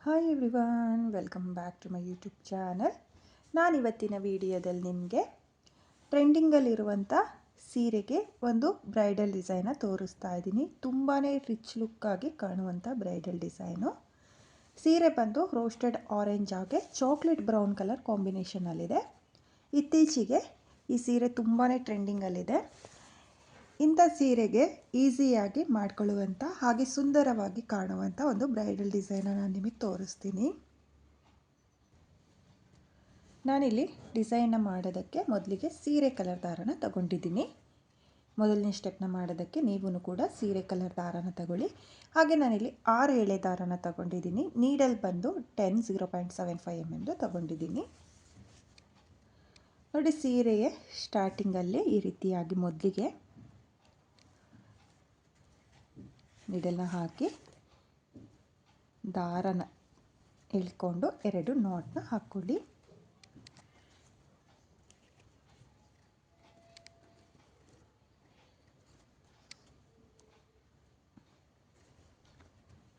Hi everyone, welcome back to my YouTube channel. ನಾನಿವತ್ತಿನ ವಿಡಿಯೋದಲ್ಲಿ ನಿಮಗೆ ಟ್ರೆಂಡಿಂಗಲ್ಲಿರುವಂಥ ಸೀರೆಗೆ ಒಂದು ಬ್ರೈಡಲ್ ಡಿಸೈನ ತೋರಿಸ್ತಾ ಇದ್ದೀನಿ. ತುಂಬಾ ರಿಚ್ ಲುಕ್ಕಾಗಿ ಕಾಣುವಂಥ ಬ್ರೈಡಲ್ ಡಿಸೈನು. ಸೀರೆ ಬಂದು ರೋಸ್ಟೆಡ್ ಆರೆಂಜ್ ಹಾಗೆ ಚಾಕ್ಲೇಟ್ ಬ್ರೌನ್ ಕಲರ್ ಕಾಂಬಿನೇಷನಲ್ಲಿದೆ. ಇತ್ತೀಚೆಗೆ ಈ ಸೀರೆ ತುಂಬಾ ಟ್ರೆಂಡಿಂಗಲ್ಲಿದೆ. ಇಂಥ ಸೀರೆಗೆ ಈಸಿಯಾಗಿ ಮಾಡಿಕೊಳ್ಳುವಂಥ ಹಾಗೆ ಸುಂದರವಾಗಿ ಕಾಣುವಂಥ ಒಂದು ಬ್ರೈಡಲ್ ಡಿಸೈನ ನಾನು ನಿಮಗೆ ತೋರಿಸ್ತೀನಿ. ನಾನಿಲ್ಲಿ ಡಿಸೈನ್ನ ಮಾಡೋದಕ್ಕೆ ಮೊದಲಿಗೆ ಸೀರೆ ಕಲರ್ ದಾರನ ತಗೊಂಡಿದ್ದೀನಿ. ಮೊದಲನೇ ಸ್ಟೆಪ್ನ ಮಾಡೋದಕ್ಕೆ ನೀವು ಕೂಡ ಸೀರೆ ಕಲರ್ ದಾರನ ತಗೊಳ್ಳಿ. ಹಾಗೆ ನಾನಿಲ್ಲಿ 6 ಎಳೆ ದಾರನ ತಗೊಂಡಿದ್ದೀನಿ. ನೀಡಲ್ ಬಂದು 0.75 mm ತಗೊಂಡಿದ್ದೀನಿ. ನೋಡಿ, ಸೀರೆಯ ಸ್ಟಾರ್ಟಿಂಗಲ್ಲಿ ಈ ರೀತಿಯಾಗಿ ಮೊದಲಿಗೆ ನೀಡಲ್ನ ಹಾಕಿ ದಾರನ ಎಳ್ಕೊಂಡು 2 ನಾಟ್ನ ಹಾಕ್ಕೊಳ್ಳಿ.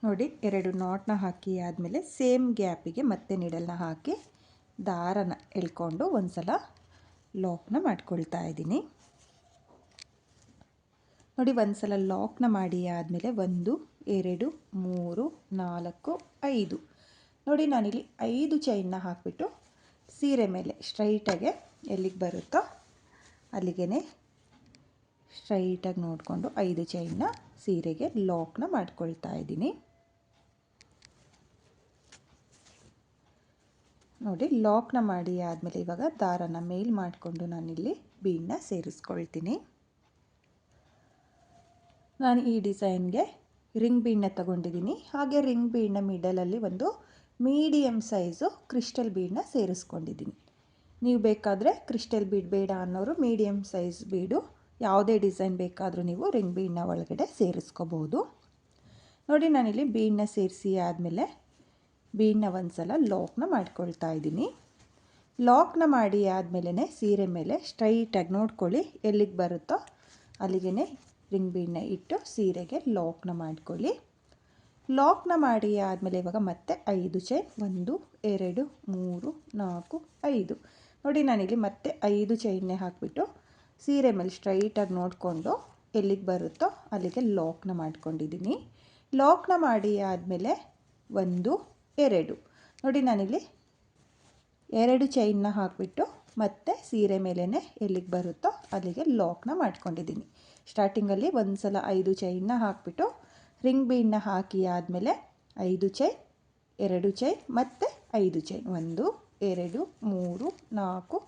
ನೋಡಿ, 2 ನಾಟ್ನ ಹಾಕಿ ಆದಮೇಲೆ ಸೇಮ್ ಗ್ಯಾಪಿಗೆ ಮತ್ತೆ ನೀಡಲ್ನ ಹಾಕಿ ದಾರನ ಎಳ್ಕೊಂಡು ಒಂದ್ಸಲ ಲಾಕ್ನ ಮಾಡ್ಕೊಳ್ತಾ ಇದ್ದೀನಿ. ನೋಡಿ, ಒಂದ್ಸಲ ಲಾಕ್ನ ಮಾಡಿ ಆದಮೇಲೆ 1 2 3 4 5 ನೋಡಿ, ನಾನಿಲ್ಲಿ 5 ಚೈನ್ನ ಹಾಕಿಬಿಟ್ಟು ಸೀರೆ ಮೇಲೆ ಸ್ಟ್ರೈಟಾಗೆ ಎಲ್ಲಿಗೆ ಬರುತ್ತೋ ಅಲ್ಲಿಗೆ ಸ್ಟ್ರೈಟಾಗಿ ನೋಡಿಕೊಂಡು 5 ಚೈನ್ನ ಸೀರೆಗೆ ಲಾಕ್ನ ಮಾಡ್ಕೊಳ್ತಾ ಇದ್ದೀನಿ. ನೋಡಿ, ಲಾಕ್ನ ಮಾಡಿ ಆದಮೇಲೆ ಇವಾಗ ದಾರನ ಮೇಲ್ ಮಾಡಿಕೊಂಡು ನಾನಿಲ್ಲಿ ಬೀಡನ್ನ ಸೇರಿಸ್ಕೊಳ್ತೀನಿ. ನಾನು ಈ ಡಿಸೈನ್ಗೆ ರಿಂಗ್ ಬೀಡನ್ನ ತಗೊಂಡಿದ್ದೀನಿ. ಹಾಗೆ ರಿಂಗ್ ಬೀಡನ್ನ ಮಿಡಲಲ್ಲಿ ಒಂದು ಮೀಡಿಯಮ್ ಸೈಜು ಕ್ರಿಸ್ಟಲ್ ಬೀಡನ್ನ ಸೇರಿಸ್ಕೊಂಡಿದ್ದೀನಿ. ನೀವು ಬೇಕಾದರೆ ಕ್ರಿಸ್ಟಲ್ ಬೀಡ್ ಬೇಡ ಅನ್ನೋರು ಮೀಡಿಯಮ್ ಸೈಜ್ ಬೀಡು ಯಾವುದೇ ಡಿಸೈನ್ ಬೇಕಾದರೂ ನೀವು ರಿಂಗ್ ಬೀಡನ್ನ ಒಳಗಡೆ ಸೇರಿಸ್ಕೋಬೋದು. ನೋಡಿ, ನಾನಿಲ್ಲಿ ಬೀಡನ್ನ ಸೇರಿಸಿ ಆದಮೇಲೆ ಬೀಡನ್ನ ಒಂದ್ಸಲ ಲಾಕ್ನ ಮಾಡ್ಕೊಳ್ತಾ ಇದ್ದೀನಿ. ಲಾಕ್ನ ಮಾಡಿ ಆದಮೇಲೆ ಸೀರೆ ಮೇಲೆ ಸ್ಟ್ರೈಟಾಗಿ ನೋಡ್ಕೊಳ್ಳಿ, ಎಲ್ಲಿಗೆ ಬರುತ್ತೋ ಅಲ್ಲಿಗೆ ರಿಂಗ್ ಬೀಡನ್ನ ಇಟ್ಟು ಸೀರೆಗೆ ಲಾಕ್ನ ಮಾಡ್ಕೊಳ್ಳಿ. ಲಾಕ್ನ ಮಾಡಿ ಆದಮೇಲೆ ಇವಾಗ ಮತ್ತೆ 5 ಚೈನ್ 1 2 3 4 5 ನೋಡಿ, ನಾನಿಲ್ಲಿ ಮತ್ತೆ 5 ಚೈನ್ನೇ ಹಾಕಿಬಿಟ್ಟು ಸೀರೆ ಮೇಲೆ ಸ್ಟ್ರೈಟಾಗಿ ನೋಡಿಕೊಂಡು ಎಲ್ಲಿಗೆ ಬರುತ್ತೋ ಅಲ್ಲಿಗೆ ಲಾಕ್ನ ಮಾಡ್ಕೊಂಡಿದ್ದೀನಿ. ಲಾಕ್ನ ಮಾಡಿ ಆದಮೇಲೆ 1 2 ನೋಡಿ, ನಾನಿಲ್ಲಿ 2 ಚೈನ್ನ ಹಾಕಿಬಿಟ್ಟು ಮತ್ತೆ ಸೀರೆ ಮೇಲೇ ಎಲ್ಲಿಗೆ ಬರುತ್ತೋ ಅಲ್ಲಿಗೆ ಲಾಕ್ನ ಮಾಡ್ಕೊಂಡಿದ್ದೀನಿ. ಸ್ಟಾರ್ಟಿಂಗಲ್ಲಿ ಒಂದ್ಸಲ 5 ಚೈನ್ನ ಹಾಕಿಬಿಟ್ಟು ರಿಂಗ್ ಬೀಡನ್ನ ಹಾಕಿ ಆದಮೇಲೆ 5 ಚೈನ್ 2 ಚೈನ್ ಮತ್ತು 5 ಚೈನ್ 1 2 3 4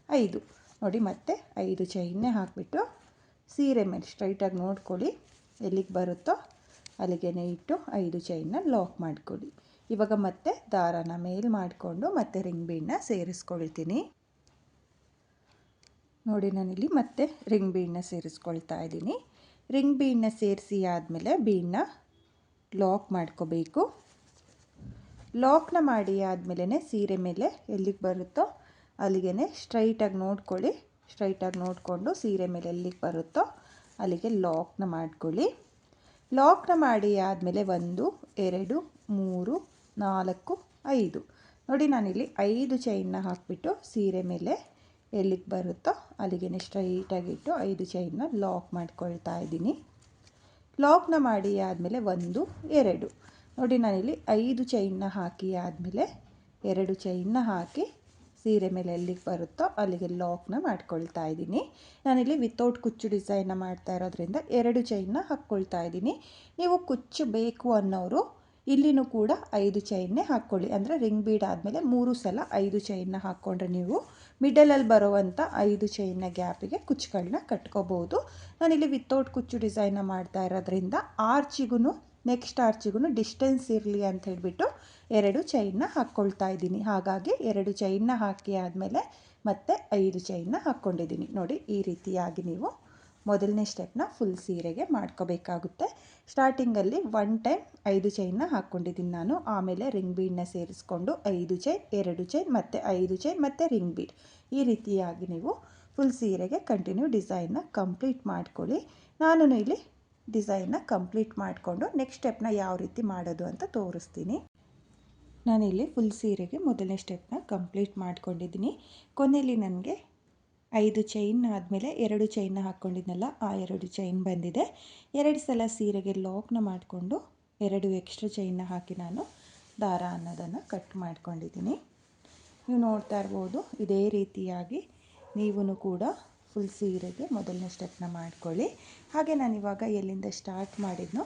5 ನೋಡಿ, ಮತ್ತೆ 5 ಚೈನ್ನೇ ಹಾಕಿಬಿಟ್ಟು ಸೀರೆ ಮೇಲೆ ಸ್ಟ್ರೈಟಾಗಿ ನೋಡ್ಕೊಳ್ಳಿ, ಎಲ್ಲಿಗೆ ಬರುತ್ತೋ ಅಲ್ಲಿಗೆ ಇಟ್ಟು 5 ಚೈನ್ನ ಲಾಕ್ ಮಾಡ್ಕೊಳ್ಳಿ. ಇವಾಗ ಮತ್ತೆ ದಾರನ ಮೇಲ್ ಮಾಡಿಕೊಂಡು ಮತ್ತೆ ರಿಂಗ್ ಬೀಡನ್ನ ಸೇರಿಸ್ಕೊಳ್ತೀನಿ. ನೋಡಿ, ನಾನಿಲ್ಲಿ ಮತ್ತೆ ರಿಂಗ್ ಬೀಡನ್ನ ಸೇರಿಸ್ಕೊಳ್ತಾ ಇದ್ದೀನಿ. ರಿಂಗ್ ಬೀಡನ್ನ ಸೇರಿಸಿ ಆದಮೇಲೆ ಬೀಡನ್ನ ಲಾಕ್ ಮಾಡ್ಕೋಬೇಕು. ಲಾಕ್ನ ಮಾಡಿ ಆದಮೇಲೆ ಸೀರೆ ಮೇಲೆ ಎಲ್ಲಿಗೆ ಬರುತ್ತೋ ಅಲ್ಲಿಗೆ ಸ್ಟ್ರೈಟಾಗಿ ನೋಡ್ಕೊಳ್ಳಿ. ಸ್ಟ್ರೈಟಾಗಿ ನೋಡಿಕೊಂಡು ಸೀರೆ ಮೇಲೆ ಎಲ್ಲಿಗೆ ಬರುತ್ತೋ ಅಲ್ಲಿಗೆ ಲಾಕ್ನ ಮಾಡ್ಕೊಳ್ಳಿ. ಲಾಕ್ನ ಮಾಡಿ ಆದಮೇಲೆ 1 2 3 4 5 ನೋಡಿ, ನಾನಿಲ್ಲಿ 5 ಚೈನ್ನ ಹಾಕಿಬಿಟ್ಟು ಸೀರೆ ಮೇಲೆ ಎಲ್ಲಿಗೆ ಬರುತ್ತೋ ಅಲ್ಲಿಗೆ ಸ್ಟ್ರೈಟಾಗಿಟ್ಟು 5 ಚೈನ್ನ ಲಾಕ್ ಮಾಡ್ಕೊಳ್ತಾ ಇದ್ದೀನಿ. ಲಾಕ್ನ ಮಾಡಿ ಆದಮೇಲೆ 1 2 ನೋಡಿ, ನಾನಿಲ್ಲಿ 5 ಚೈನ್ನ ಹಾಕಿ ಆದಮೇಲೆ 2 ಚೈನ್ನ ಹಾಕಿ ಸೀರೆ ಮೇಲೆ ಎಲ್ಲಿಗೆ ಬರುತ್ತೋ ಅಲ್ಲಿಗೆ ಲಾಕ್ನ ಮಾಡ್ಕೊಳ್ತಾ ಇದ್ದೀನಿ. ನಾನಿಲ್ಲಿ ವಿತೌಟ್ ಕುಚ್ಚು ಡಿಸೈನ್ನ ಮಾಡ್ತಾ ಇರೋದ್ರಿಂದ 2 ಚೈನ್ನ ಹಾಕ್ಕೊಳ್ತಾ ಇದ್ದೀನಿ. ನೀವು ಕುಚ್ಚು ಬೇಕು ಅನ್ನೋರು ಇಲ್ಲಿನೂ ಕೂಡ 5 ಚೈನ್ನೇ ಹಾಕ್ಕೊಳ್ಳಿ. ಅಂದರೆ ರಿಂಗ್ ಬೀಡ್ ಆದಮೇಲೆ 3 ಸಲ 5 ಚೈನ್ನ ಹಾಕ್ಕೊಂಡ್ರೆ ನೀವು ಮಿಡಲಲ್ಲಿ ಬರುವಂಥ 5 ಚೈನ್ನ ಗ್ಯಾಪಿಗೆ ಕುಚ್ಚುಗಳನ್ನ ಕಟ್ಕೋಬೋದು. ನಾನಿಲ್ಲಿ ವಿತೌಟ್ ಕುಚ್ಚು ಡಿಸೈನ್ನ ಮಾಡ್ತಾ ಇರೋದ್ರಿಂದ ಆರ್ಚಿಗೂ ನೆಕ್ಸ್ಟ್ ಆರ್ಚಿಗೂ ಡಿಸ್ಟೆನ್ಸ್ ಇರಲಿ ಅಂತ ಹೇಳಿಬಿಟ್ಟು 2 ಚೈನ್ನ ಹಾಕ್ಕೊಳ್ತಾ ಇದ್ದೀನಿ. ಹಾಗಾಗಿ 2 ಚೈನ್ನ ಹಾಕಿ ಆದಮೇಲೆ ಮತ್ತೆ 5 ಚೈನ್ನ ಹಾಕ್ಕೊಂಡಿದ್ದೀನಿ. ನೋಡಿ, ಈ ರೀತಿಯಾಗಿ ನೀವು ಮೊದಲನೇ ಸ್ಟೆಪ್ನ ಫುಲ್ ಸೀರೆಗೆ ಮಾಡ್ಕೋಬೇಕಾಗುತ್ತೆ. ಸ್ಟಾರ್ಟಿಂಗಲ್ಲಿ 1 ಟೈಮ್ 5 ಚೈನ್ನ ಹಾಕ್ಕೊಂಡಿದ್ದೀನಿ ನಾನು. ಆಮೇಲೆ ರಿಂಗ್ ಬೀಡನ್ನ ಸೇರಿಸ್ಕೊಂಡು 5 ಚೈನ್ 2 ಚೈನ್ ಮತ್ತು 5 ಚೈನ್ ಮತ್ತು ರಿಂಗ್ ಬೀಡ್, ಈ ರೀತಿಯಾಗಿ ನೀವು ಫುಲ್ ಸೀರೆಗೆ ಕಂಟಿನ್ಯೂ ಡಿಸೈನ್ನ ಕಂಪ್ಲೀಟ್ ಮಾಡ್ಕೊಳ್ಳಿ. ನಾನು ಇಲ್ಲಿ ಡಿಸೈನ್ನ ಕಂಪ್ಲೀಟ್ ಮಾಡಿಕೊಂಡು ನೆಕ್ಸ್ಟ್ ಸ್ಟೆಪ್ನ ಯಾವ ರೀತಿ ಮಾಡೋದು ಅಂತ ತೋರಿಸ್ತೀನಿ. ನಾನಿಲ್ಲಿ ಫುಲ್ ಸೀರೆಗೆ ಮೊದಲನೇ ಸ್ಟೆಪ್ನ ಕಂಪ್ಲೀಟ್ ಮಾಡ್ಕೊಂಡಿದ್ದೀನಿ. ಕೊನೆಯಲ್ಲಿ ನನಗೆ 5 ಚೈನ್ ಆದಮೇಲೆ 2 ಚೈನ್ನ ಹಾಕ್ಕೊಂಡಿದ್ನಲ್ಲ, ಆ 2 ಚೈನ್ ಬಂದಿದೆ. 2 ಸಲ ಸೀರೆಗೆ ಲಾಕ್ನ ಮಾಡಿಕೊಂಡು 2 ಎಕ್ಸ್ಟ್ರಾ ಚೈನ್ನ ಹಾಕಿ ನಾನು ದಾರ ಅನ್ನೋದನ್ನು ಕಟ್ ಮಾಡ್ಕೊಂಡಿದ್ದೀನಿ. ನೀವು ನೋಡ್ತಾ ಇರ್ಬೋದು, ಇದೇ ರೀತಿಯಾಗಿ ನೀವೂ ಕೂಡ ಫುಲ್ ಸೀರೆಗೆ ಮೊದಲನೇ ಸ್ಟೆಪ್ನ ಮಾಡ್ಕೊಳ್ಳಿ. ಹಾಗೆ ನಾನಿವಾಗ ಎಲ್ಲಿಂದ ಸ್ಟಾರ್ಟ್ ಮಾಡಿದ್ನೋ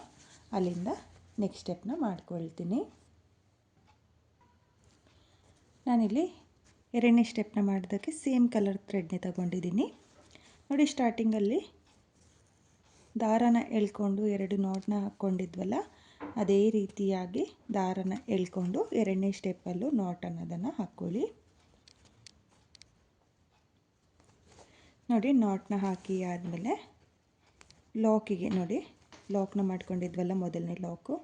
ಅಲ್ಲಿಂದ ನೆಕ್ಸ್ಟ್ ಸ್ಟೆಪ್ನ ಮಾಡ್ಕೊಳ್ತೀನಿ. ನಾನಿಲ್ಲಿ 2ನೇ ಸ್ಟೆಪ್ನ ಮಾಡೋದಕ್ಕೆ ಸೇಮ್ ಕಲರ್ ಥ್ರೆಡ್ನೇ ತಗೊಂಡಿದ್ದೀನಿ. ನೋಡಿ, ಸ್ಟಾರ್ಟಿಂಗಲ್ಲಿ ದಾರನ ಎಳ್ಕೊಂಡು 2 ನಾಟ್ನ ಹಾಕ್ಕೊಂಡಿದ್ವಲ್ಲ, ಅದೇ ರೀತಿಯಾಗಿ ದಾರನ ಎಳ್ಕೊಂಡು 2ನೇ ಸ್ಟೆಪ್ಪಲ್ಲೂ ನಾಟ್ ಅನ್ನೋದನ್ನು ಹಾಕ್ಕೊಳ್ಳಿ. ನೋಡಿ, ನಾಟ್ನ ಹಾಕಿ ಆದಮೇಲೆ ಲಾಕಿಗೆ ನೋಡಿ, ಲಾಕ್ನ ಮಾಡ್ಕೊಂಡಿದ್ವಲ್ಲ ಮೊದಲನೇ ಲಾಕು,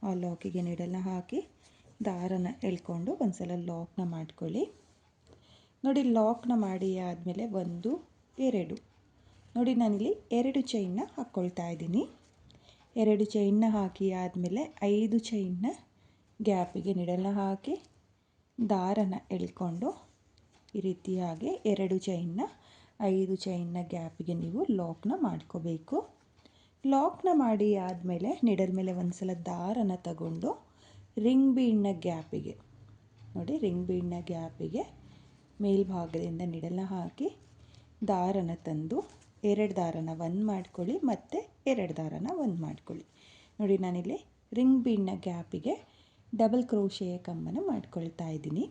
ಆ ಲಾಕಿಗೆ ನೀಡಲ್ನ ಹಾಕಿ ದಾರನ ಎಳ್ಕೊಂಡು ಒಂದು ಸಲ ಲಾಕ್ನ ಮಾಡ್ಕೊಳ್ಳಿ. ನೋಡಿ, ಲಾಕ್ನ ಮಾಡಿ ಆದಮೇಲೆ 1 2 ನೋಡಿ, ನಾನಿಲ್ಲಿ 2 ಚೈನ್ನ ಹಾಕ್ಕೊಳ್ತಾ ಇದ್ದೀನಿ. 2 ಚೈನ್ನ ಹಾಕಿ ಆದಮೇಲೆ 5 ಚೈನ್ನ ಗ್ಯಾಪಿಗೆ ನೀಡಲ್ನ ಹಾಕಿ ದಾರನ ಎಳ್ಕೊಂಡು ಈ ರೀತಿಯಾಗಿ 2 ಚೈನ್ನ 5 ಚೈನ್ನ ಗ್ಯಾಪಿಗೆ ನೀವು ಲಾಕ್ನ ಮಾಡ್ಕೋಬೇಕು. ಲಾಕ್ನ ಮಾಡಿ ಆದಮೇಲೆ ನೀಡಲ್ ಮೇಲೆ ಒಂದು ಸಲ ದಾರನ ತಗೊಂಡು ರಿಂಗ್ ಬೀಡ್ನ ಗ್ಯಾಪಿಗೆ ನೋಡಿ, ರಿಂಗ್ ಬೀಡ್ನ ಗ್ಯಾಪಿಗೆ ಮೇಲ್ಭಾಗದಿಂದ ನೀಡಲ್ನ ಹಾಕಿ ದಾರನ ತಂದು 2 ದಾರನ 1 ಮಾಡ್ಕೊಳ್ಳಿ ಮತ್ತು 2 ದಾರನ 1 ಮಾಡ್ಕೊಳ್ಳಿ. ನೋಡಿ, ನಾನಿಲ್ಲಿ ರಿಂಗ್ ಬೀಡ್ನ ಗ್ಯಾಪಿಗೆ ಡಬಲ್ ಕ್ರೋಶೆಯ ಕಂಬನ ಮಾಡ್ಕೊಳ್ತಾ ಇದ್ದೀನಿ.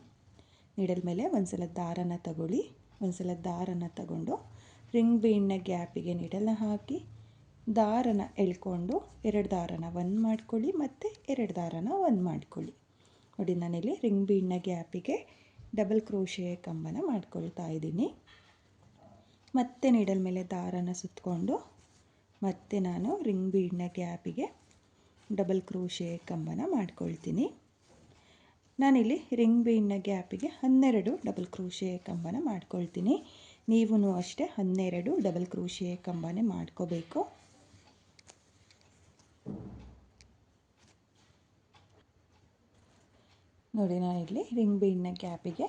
ನೀಡಲ್ ಮೇಲೆ ಒಂದು ಸಲ ದಾರನ ತಗೊಳ್ಳಿ, ಒಂದು ಸಲ ದಾರನ ತಗೊಂಡು ರಿಂಗ್ ಬೀಡ್ನ ಗ್ಯಾಪಿಗೆ ನೀಡಲ್ನ ಹಾಕಿ ದಾರನ ಎಳ್ಕೊಂಡು 2 ದಾರನ 1 ಮಾಡ್ಕೊಳ್ಳಿ ಮತ್ತು 2 ದಾರನ 1 ಮಾಡ್ಕೊಳ್ಳಿ. ನೋಡಿ, ನಾನಿಲ್ಲಿ ರಿಂಗ್ ಬೀಡ್ನ ಗ್ಯಾಪಿಗೆ ಡಬಲ್ ಕ್ರೋಶೆಯ ಕಂಬನ ಮಾಡ್ಕೊಳ್ತಾ ಇದ್ದೀನಿ. ಮತ್ತೆ ನೀಡಲ್ ಮೇಲೆ ದಾರನ ಸುತ್ತಕೊಂಡು ಮತ್ತೆ ನಾನು ರಿಂಗ್ ಬೀಡ್ನ ಗ್ಯಾಪಿಗೆ ಡಬಲ್ ಕ್ರೋಶೆಯ ಕಂಬನ ಮಾಡ್ಕೊಳ್ತೀನಿ. ನಾನಿಲ್ಲಿ ರಿಂಗ್ ಬೀಡ್ನ ಗ್ಯಾಪಿಗೆ 12 ಡಬಲ್ ಕ್ರೋಶೆಯ ಕಂಬನ ಮಾಡ್ಕೊಳ್ತೀನಿ. ನೀವೂ ಅಷ್ಟೇ 12 ಡಬಲ್ ಕ್ರೋಶೆಯ ಕಂಬನೇ ಮಾಡ್ಕೋಬೇಕು. ನೋಡಿ, ನಾನಿಲ್ಲಿ ರಿಂಗ್ ಬೀಡ್ನ ಗ್ಯಾಪಿಗೆ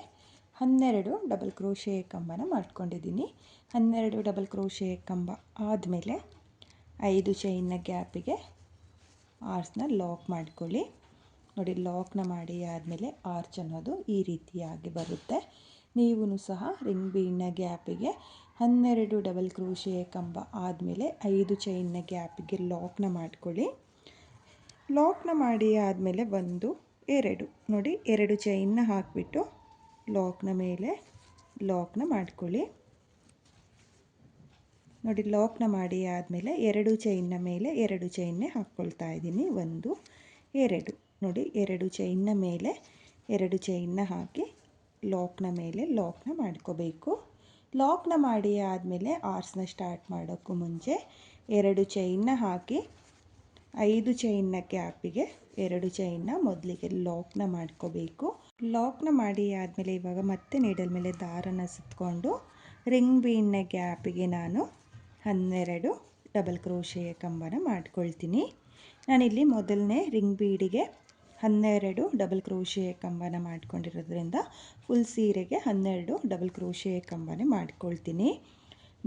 12 ಡಬಲ್ ಕ್ರೋಶೆಯ ಕಂಬನ ಮಾಡ್ಕೊಂಡಿದ್ದೀನಿ. 12 ಡಬಲ್ ಕ್ರೋಶೆಯ ಕಂಬ ಆದಮೇಲೆ 5 ಚೈನ್ನ ಗ್ಯಾಪಿಗೆ ಆರ್ಚ್ನ ಲಾಕ್ ಮಾಡ್ಕೊಳ್ಳಿ. ನೋಡಿ, ಲಾಕ್ನ ಮಾಡಿ ಆದಮೇಲೆ ಆರ್ಚ್ ಅನ್ನೋದು ಈ ರೀತಿಯಾಗಿ ಬರುತ್ತೆ. ನೀವೂ ಸಹ ರಿಂಗ್ ಬೀಡ್ನ ಗ್ಯಾಪಿಗೆ 12 ಡಬಲ್ ಕ್ರೋಶೆಯ ಕಂಬ ಆದಮೇಲೆ 5 ಚೈನ್ನ ಗ್ಯಾಪಿಗೆ ಲಾಕ್ನ ಮಾಡ್ಕೊಳ್ಳಿ. ಲಾಕ್ನ ಮಾಡಿ ಆದಮೇಲೆ 1 2 ನೋಡಿ, 2 ಚೈನ್ನ ಹಾಕಿಬಿಟ್ಟು ಲಾಕ್ನ ಮೇಲೆ ಲಾಕ್ನ ಮಾಡ್ಕೊಳ್ಳಿ. ನೋಡಿ, ಲಾಕ್ನ ಮಾಡಿ ಆದಮೇಲೆ 2 ಚೈನ್ನ ಮೇಲೆ 2 ಚೈನ್ನೇ ಹಾಕ್ಕೊಳ್ತಾ ಇದ್ದೀನಿ. 1 2 ನೋಡಿ, 2 ಚೈನ್ನ ಮೇಲೆ 2 ಚೈನ್ನ ಹಾಕಿ ಲಾಕ್ನ ಮೇಲೆ ಲಾಕ್ನ ಮಾಡ್ಕೋಬೇಕು. ಲಾಕ್ನ ಮಾಡಿ ಆದಮೇಲೆ ಆರ್ಸ್ನ ಸ್ಟಾರ್ಟ್ ಮಾಡೋಕ್ಕೂ ಮುಂಚೆ 2 ಚೈನ್ನ ಹಾಕಿ 5 ಚೈನ್ನ ಗ್ಯಾಪಿಗೆ 2 ಚೈನ್ನ ಮೊದಲಿಗೆ ಲಾಕ್ನ ಮಾಡ್ಕೋಬೇಕು. ಲಾಕ್ನ ಮಾಡಿ ಆದಮೇಲೆ ಇವಾಗ ಮತ್ತೆ ನೀಡಲ್ ಮೇಲೆ ದಾರನ ಸುತ್ತಕೊಂಡು ರಿಂಗ್ ಬೀಡ್ನ ಗ್ಯಾಪಿಗೆ ನಾನು 12 ಡಬಲ್ ಕ್ರೋಶೆಯ ಕಂಬನ ಮಾಡ್ಕೊಳ್ತೀನಿ. ನಾನಿಲ್ಲಿ ಮೊದಲನೇ ರಿಂಗ್ ಬೀಡಿಗೆ 12 ಡಬಲ್ ಕ್ರೋಶೆಯ ಕಂಬನ ಮಾಡ್ಕೊಂಡಿರೋದ್ರಿಂದ ಫುಲ್ ಸೀರೆಗೆ 12 ಡಬಲ್ ಕ್ರೋಶೆಯ ಕಂಬನೇ ಮಾಡ್ಕೊಳ್ತೀನಿ.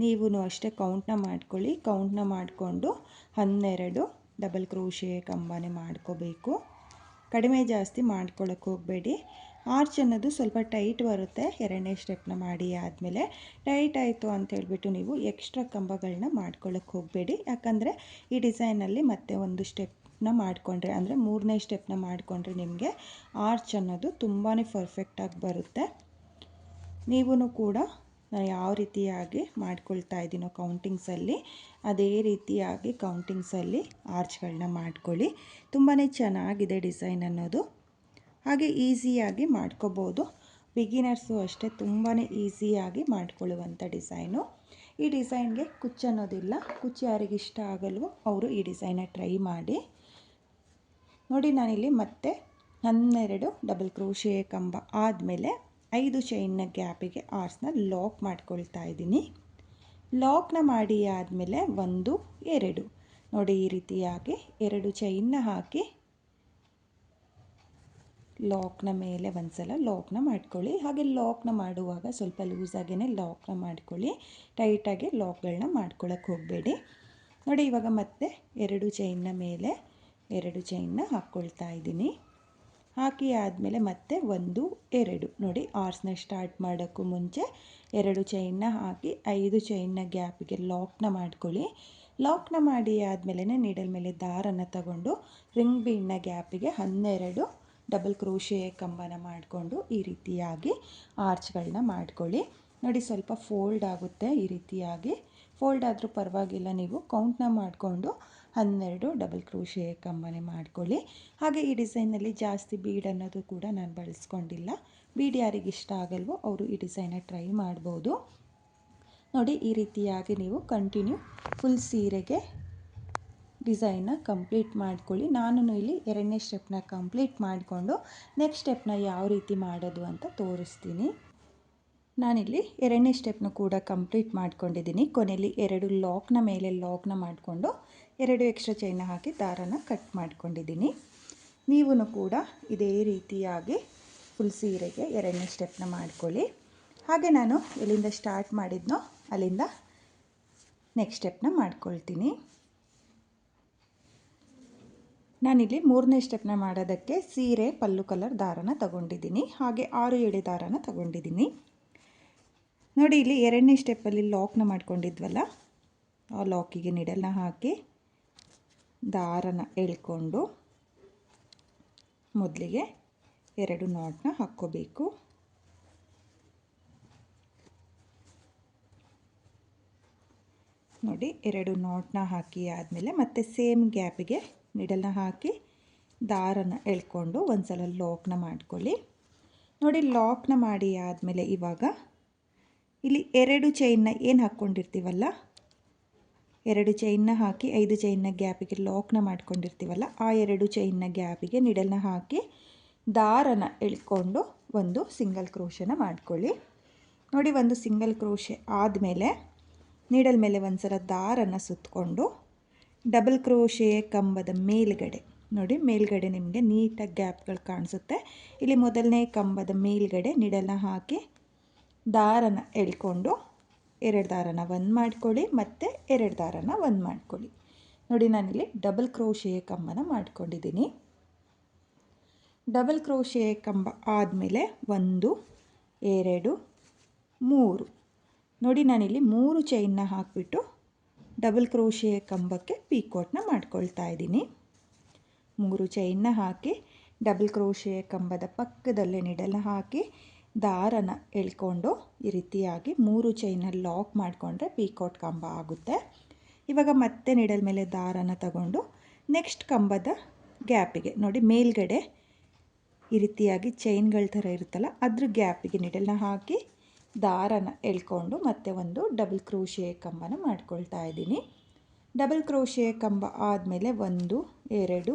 ನೀವೂ ಅಷ್ಟೇ ಕೌಂಟ್ನ ಮಾಡ್ಕೊಳ್ಳಿ. ಕೌಂಟ್ನ ಮಾಡಿಕೊಂಡು 12 ಡಬಲ್ ಕ್ರೋಶೆಯ ಕಂಬನೇ ಮಾಡ್ಕೋಬೇಕು. ಕಡಿಮೆ ಜಾಸ್ತಿ ಮಾಡ್ಕೊಳ್ಳೋಕೆ ಹೋಗಬೇಡಿ. ಆರ್ಚ್ ಅನ್ನೋದು ಸ್ವಲ್ಪ ಟೈಟ್ ಬರುತ್ತೆ. 2ನೇ ಸ್ಟೆಪ್ನ ಮಾಡಿ ಆದಮೇಲೆ ಟೈಟ್ ಆಯಿತು ಅಂತ ಹೇಳ್ಬಿಟ್ಟು ನೀವು ಎಕ್ಸ್ಟ್ರಾ ಕಂಬಗಳನ್ನ ಮಾಡ್ಕೊಳ್ಳೋಕೆ ಹೋಗಬೇಡಿ. ಯಾಕಂದರೆ ಈ ಡಿಸೈನಲ್ಲಿ ಮತ್ತೆ ಒಂದು ಸ್ಟೆಪ್ನ ಮಾಡಿಕೊಂಡ್ರೆ ಅಂದರೆ 3ನೇ ಸ್ಟೆಪ್ನ ಮಾಡಿಕೊಂಡ್ರೆ ನಿಮಗೆ ಆರ್ಚ್ ಅನ್ನೋದು ತುಂಬಾ ಪರ್ಫೆಕ್ಟಾಗಿ ಬರುತ್ತೆ. ನೀವೂ ಕೂಡ ನಾನು ಯಾವ ರೀತಿಯಾಗಿ ಮಾಡ್ಕೊಳ್ತಾ ಇದ್ದೀನೋ ಕೌಂಟಿಂಗ್ಸಲ್ಲಿ ಅದೇ ರೀತಿಯಾಗಿ ಕೌಂಟಿಂಗ್ಸಲ್ಲಿ ಆರ್ಚ್ಗಳನ್ನ ಮಾಡ್ಕೊಳ್ಳಿ. ತುಂಬಾ ಚೆನ್ನಾಗಿದೆ ಡಿಸೈನ್ ಅನ್ನೋದು. ಹಾಗೆ ಈಸಿಯಾಗಿ ಮಾಡ್ಕೋಬೋದು. ಬಿಗಿನರ್ಸು ಅಷ್ಟೇ ತುಂಬಾ ಈಸಿಯಾಗಿ ಮಾಡ್ಕೊಳ್ಳುವಂಥ ಡಿಸೈನು. ಈ ಡಿಸೈನ್ಗೆ ಕುಚ್ಚು ಅನ್ನೋದಿಲ್ಲ. ಕುಚ್ಚು ಯಾರಿಗೆ ಇಷ್ಟ ಆಗಲ್ವೋ ಅವರು ಈ ಡಿಸೈನ್ನ ಟ್ರೈ ಮಾಡಿ. ನೋಡಿ, ನಾನಿಲ್ಲಿ ಮತ್ತೆ 12 ಡಬಲ್ ಕ್ರೋಶೆಯ ಕಂಬ ಆದಮೇಲೆ 5 ಚೈನ್ನ ಗ್ಯಾಪಿಗೆ ಆರ್ಸ್ನ ಲಾಕ್ ಮಾಡ್ಕೊಳ್ತಾ ಇದ್ದೀನಿ. ಲಾಕ್ನ ಮಾಡಿ ಆದಮೇಲೆ 1 2 ನೋಡಿ, ಈ ರೀತಿಯಾಗಿ 2 ಚೈನ್ನ ಹಾಕಿ ಲಾಕ್ನ ಮೇಲೆ ಒಂದು ಸಲ ಲಾಕ್ನ ಮಾಡ್ಕೊಳ್ಳಿ. ಹಾಗೆ ಲಾಕ್ನ ಮಾಡುವಾಗ ಸ್ವಲ್ಪ ಲೂಸಾಗೇ ಲಾಕ್ನ ಮಾಡ್ಕೊಳ್ಳಿ, ಟೈಟಾಗಿ ಲಾಕ್ಗಳನ್ನ ಮಾಡ್ಕೊಳ್ಳೋಕ್ಕೆ ಹೋಗಬೇಡಿ. ನೋಡಿ ಇವಾಗ ಮತ್ತೆ 2 ಚೈನ್ನ ಮೇಲೆ 2 ಚೈನ್ನ ಹಾಕ್ಕೊಳ್ತಾ ಇದ್ದೀನಿ. ಹಾಕಿ ಆದಮೇಲೆ ಮತ್ತೆ 1 2 ನೋಡಿ ಆರ್ಸ್ನ ಸ್ಟಾರ್ಟ್ ಮಾಡೋಕ್ಕೂ ಮುಂಚೆ 2 ಚೈನ್ನ ಹಾಕಿ 5 ಚೈನ್ನ ಗ್ಯಾಪಿಗೆ ಲಾಕ್ನ ಮಾಡ್ಕೊಳ್ಳಿ. ಲಾಕ್ನ ಮಾಡಿ ಆದಮೇಲೆ ನೀಡಲ್ ಮೇಲೆ ದಾರನ ತಗೊಂಡು ರಿಂಗ್ ಬೀನ್ನ ಗ್ಯಾಪಿಗೆ 12 ಡಬಲ್ ಕ್ರೋಶೆ ಕಂಬನ ಮಾಡಿಕೊಂಡು ಈ ರೀತಿಯಾಗಿ ಆರ್ಚ್ಗಳನ್ನ ಮಾಡ್ಕೊಳ್ಳಿ. ನೋಡಿ ಸ್ವಲ್ಪ ಫೋಲ್ಡ್ ಆಗುತ್ತೆ, ಈ ರೀತಿಯಾಗಿ ಫೋಲ್ಡ್ ಆದರೂ ಪರವಾಗಿಲ್ಲ, ನೀವು ಕೌಂಟ್ನ ಮಾಡಿಕೊಂಡು 12 ಡಬಲ್ ಕ್ರೋಶೆ ಕಂಬನೆ ಮಾಡ್ಕೊಳ್ಳಿ. ಹಾಗೆ ಈ ಡಿಸೈನಲ್ಲಿ ಜಾಸ್ತಿ ಬೀಡ್ ಅನ್ನೋದು ಕೂಡ ನಾನು ಬಳಸ್ಕೊಂಡಿಲ್ಲ. ಬೀಡ್ ಯಾರಿಗೆ ಇಷ್ಟ ಆಗಲ್ವೋ ಅವರು ಈ ಡಿಸೈನ ಟ್ರೈ ಮಾಡ್ಬೋದು. ನೋಡಿ ಈ ರೀತಿಯಾಗಿ ನೀವು ಕಂಟಿನ್ಯೂ ಫುಲ್ ಸೀರೆಗೆ ಡಿಸೈನ್ನ ಕಂಪ್ಲೀಟ್ ಮಾಡ್ಕೊಳ್ಳಿ. ನಾನು ಇಲ್ಲಿ 2ನೇ ಸ್ಟೆಪ್ನ ಕಂಪ್ಲೀಟ್ ಮಾಡಿಕೊಂಡು ನೆಕ್ಸ್ಟ್ ಸ್ಟೆಪ್ನ ಯಾವ ರೀತಿ ಮಾಡೋದು ಅಂತ ತೋರಿಸ್ತೀನಿ. ನಾನಿಲ್ಲಿ 2ನೇ ಸ್ಟೆಪ್ನ ಕೂಡ ಕಂಪ್ಲೀಟ್ ಮಾಡ್ಕೊಂಡಿದ್ದೀನಿ. ಕೊನೆಯಲ್ಲಿ 2 ಲಾಕ್ನ ಮೇಲೆ ಲಾಕ್ನ ಮಾಡಿಕೊಂಡು 2 ಎಕ್ಸ್ಟ್ರಾ ಚೈನ್ನ ಹಾಕಿ ದಾರನ ಕಟ್ ಮಾಡ್ಕೊಂಡಿದ್ದೀನಿ. ನೀವು ಕೂಡ ಇದೇ ರೀತಿಯಾಗಿ ಫುಲ್ ಸೀರೆಗೆ 2ನೇ ಸ್ಟೆಪ್ನ ಮಾಡ್ಕೊಳ್ಳಿ. ಹಾಗೆ ನಾನು ಎಲ್ಲಿಂದ ಸ್ಟಾರ್ಟ್ ಮಾಡಿದ್ನೋ ಅಲ್ಲಿಂದ ನೆಕ್ಸ್ಟ್ ಸ್ಟೆಪ್ನ ಮಾಡ್ಕೊಳ್ತೀನಿ. ನಾನಿಲ್ಲಿ 3ನೇ ಸ್ಟೆಪ್ನ ಮಾಡೋದಕ್ಕೆ ಸೀರೆ ಪಲ್ಲು ಕಲರ್ ದಾರನ ತಗೊಂಡಿದ್ದೀನಿ. ಹಾಗೆ 6 ಎಳೆ ದಾರನ ತಗೊಂಡಿದ್ದೀನಿ. ನೋಡಿ ಇಲ್ಲಿ 2ನೇ ಸ್ಟೆಪ್ಪಲ್ಲಿ ಲಾಕ್ನ ಮಾಡ್ಕೊಂಡಿದ್ವಲ್ಲ, ಆ ಲಾಕಿಗೆ ನಿಡಲ್ನ ಹಾಕಿ ದಾರನ ಎಳ್ಕೊಂಡು ಮೊದಲಿಗೆ 2 ನಾಟ್ನ ಹಾಕ್ಕೋಬೇಕು. ನೋಡಿ 2 ನಾಟ್ನ ಹಾಕಿ ಆದಮೇಲೆ ಮತ್ತೆ ಸೇಮ್ ಗ್ಯಾಪಿಗೆ ನಿಡಲ್ನ ಹಾಕಿ ದಾರನ ಎಳ್ಕೊಂಡು ಒಂದು ಸಲ ಲಾಕ್ನ ಮಾಡ್ಕೊಳ್ಳಿ. ನೋಡಿ ಲಾಕ್ನ ಮಾಡಿ ಆದಮೇಲೆ ಇವಾಗ ಇಲ್ಲಿ 2 ಚೈನ್ನ ಏನು ಹಾಕ್ಕೊಂಡಿರ್ತೀವಲ್ಲ, 2 ಚೈನ್ನ ಹಾಕಿ 5 ಚೈನ್ನ ಗ್ಯಾಪಿಗೆ ಲಾಕ್ನ ಮಾಡ್ಕೊಂಡಿರ್ತೀವಲ್ಲ, ಆ 2 ಚೈನ್ನ ಗ್ಯಾಪಿಗೆ ನಿಡಲ್ನ ಹಾಕಿ ದಾರನ ಎಳ್ಕೊಂಡು ಒಂದು ಸಿಂಗಲ್ ಕ್ರೋಶನ ಮಾಡ್ಕೊಳ್ಳಿ. ನೋಡಿ ಒಂದು ಸಿಂಗಲ್ ಕ್ರೋಶೆ ಆದಮೇಲೆ ನೀಡಲ್ ಮೇಲೆ ಒಂದು ಸಲ ದಾರನ ಸುತ್ತಕೊಂಡು ಡಬಲ್ ಕ್ರೋಶೆ ಕಂಬದ ಮೇಲ್ಗಡೆ, ನೋಡಿ ಮೇಲ್ಗಡೆ ನಿಮಗೆ ನೀಟಾಗಿ ಗ್ಯಾಪ್ಗಳು ಕಾಣಿಸುತ್ತೆ. ಇಲ್ಲಿ ಮೊದಲನೇ ಕಂಬದ ಮೇಲ್ಗಡೆ ನಿಡಲ್ನ ಹಾಕಿ ದಾರನ ಎಳ್ಕೊಂಡು 2 ದಾರನ ಒಂದು ಮಾಡ್ಕೊಳ್ಳಿ, ಮತ್ತು 2 ದಾರನ ಒಂದು ಮಾಡ್ಕೊಳ್ಳಿ. ನೋಡಿ ನಾನಿಲ್ಲಿ ಡಬಲ್ ಕ್ರೋಶೆ ಕಂಬನ ಮಾಡ್ಕೊಂಡಿದ್ದೀನಿ. ಡಬಲ್ ಕ್ರೋಶೆ ಕಂಬ ಆದಮೇಲೆ 1 2 3 ನೋಡಿ ನಾನಿಲ್ಲಿ 3 ಚೈನ್ನ ಹಾಕಿಬಿಟ್ಟು ಡಬಲ್ ಕ್ರೋಶೆ ಕಂಬಕ್ಕೆ ಪೀಕೋಟ್ನ ಮಾಡ್ಕೊಳ್ತಾ ಇದ್ದೀನಿ. 3 ಚೈನ್ನ ಹಾಕಿ ಡಬಲ್ ಕ್ರೋಶೆ ಕಂಬದ ಪಕ್ಕದಲ್ಲೇ ನಿಡಲ್ನ ಹಾಕಿ ದಾರನ ಎಳ್ಕೊಂಡು ಈ ರೀತಿಯಾಗಿ 3 ಚೈನ್ನ ಲಾಕ್ ಮಾಡಿಕೊಂಡ್ರೆ ಪೀಕೋಟ್ ಕಂಬ ಆಗುತ್ತೆ. ಇವಾಗ ಮತ್ತೆ ನಿಡಲ್ ಮೇಲೆ ದಾರನ ತಗೊಂಡು ನೆಕ್ಸ್ಟ್ ಕಂಬದ ಗ್ಯಾಪಿಗೆ ನೋಡಿ ಮೇಲ್ಗಡೆ ಈ ರೀತಿಯಾಗಿ ಚೈನ್ಗಳ ಥರ ಇರುತ್ತಲ್ಲ, ಅದ್ರ ಗ್ಯಾಪಿಗೆ ನಿಡಲ್ನ ಹಾಕಿ ದಾರನ ಎಳ್ಕೊಂಡು ಮತ್ತೆ ಒಂದು ಡಬಲ್ ಕ್ರೋಶೆ ಕಂಬನ ಮಾಡ್ಕೊಳ್ತಾ ಇದ್ದೀನಿ. ಡಬಲ್ ಕ್ರೋಶೆ ಕಂಬ ಆದಮೇಲೆ 1 2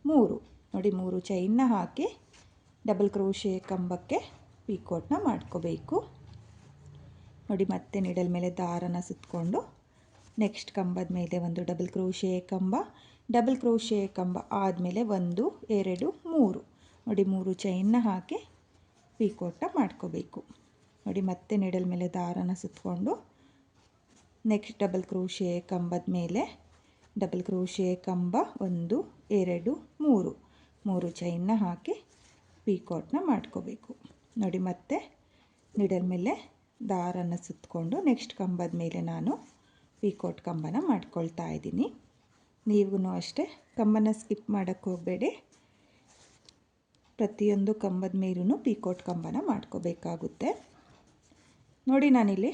3 ನೋಡಿ 3 ಚೈನ್ನ ಹಾಕಿ ಡಬಲ್ ಕ್ರೋಶೆ ಕಂಬಕ್ಕೆ ಪೀಕೋಟ್ನ ಮಾಡ್ಕೋಬೇಕು. ನೋಡಿ ಮತ್ತೆ ನಿಡಲ್ ಮೇಲೆ ದಾರನ ಸುತ್ತಕೊಂಡು ನೆಕ್ಸ್ಟ್ ಕಂಬದ ಮೇಲೆ ಒಂದು ಡಬಲ್ ಕ್ರೋಶೆ ಕಂಬ, ಡಬಲ್ ಕ್ರೋಶೆ ಕಂಬ ಆದಮೇಲೆ 1 2 3 ನೋಡಿ 3 ಚೈನ್ನ ಹಾಕಿ ಪೀಕೋಟ್ನ ಮಾಡ್ಕೋಬೇಕು. ನೋಡಿ ಮತ್ತೆ ನಿಡಲ್ ಮೇಲೆ ದಾರನ ಸುತ್ತಕೊಂಡು ನೆಕ್ಸ್ಟ್ ಡಬಲ್ ಕ್ರೋಶೆ ಕಂಬದ ಮೇಲೆ ಡಬಲ್ ಕ್ರೋಶೆ ಕಂಬ 1 2 3 3 ಚೈನ್ನ ಹಾಕಿ ಪೀಕೋಟ್ನ ಮಾಡ್ಕೋಬೇಕು. ನೋಡಿ ಮತ್ತೆ ನಿಡಲ್ ಮೇಲೆ ದಾರನ ಸುತ್ತಕೊಂಡು ನೆಕ್ಸ್ಟ್ ಕಂಬದ ಮೇಲೆ ನಾನು ಪೀಕೋಟ್ ಕಂಬನ ಮಾಡ್ಕೊಳ್ತಾ ಇದ್ದೀನಿ. ನೀವು ಅಷ್ಟೇ ಕಂಬನ ಸ್ಕಿಪ್ ಮಾಡೋಕ್ಕೆ ಹೋಗಬೇಡಿ, ಪ್ರತಿಯೊಂದು ಕಂಬದ ಮೇಲೂ ಪೀಕೋಟ್ ಕಂಬನ ಮಾಡ್ಕೋಬೇಕಾಗುತ್ತೆ. ನೋಡಿ ನಾನಿಲ್ಲಿ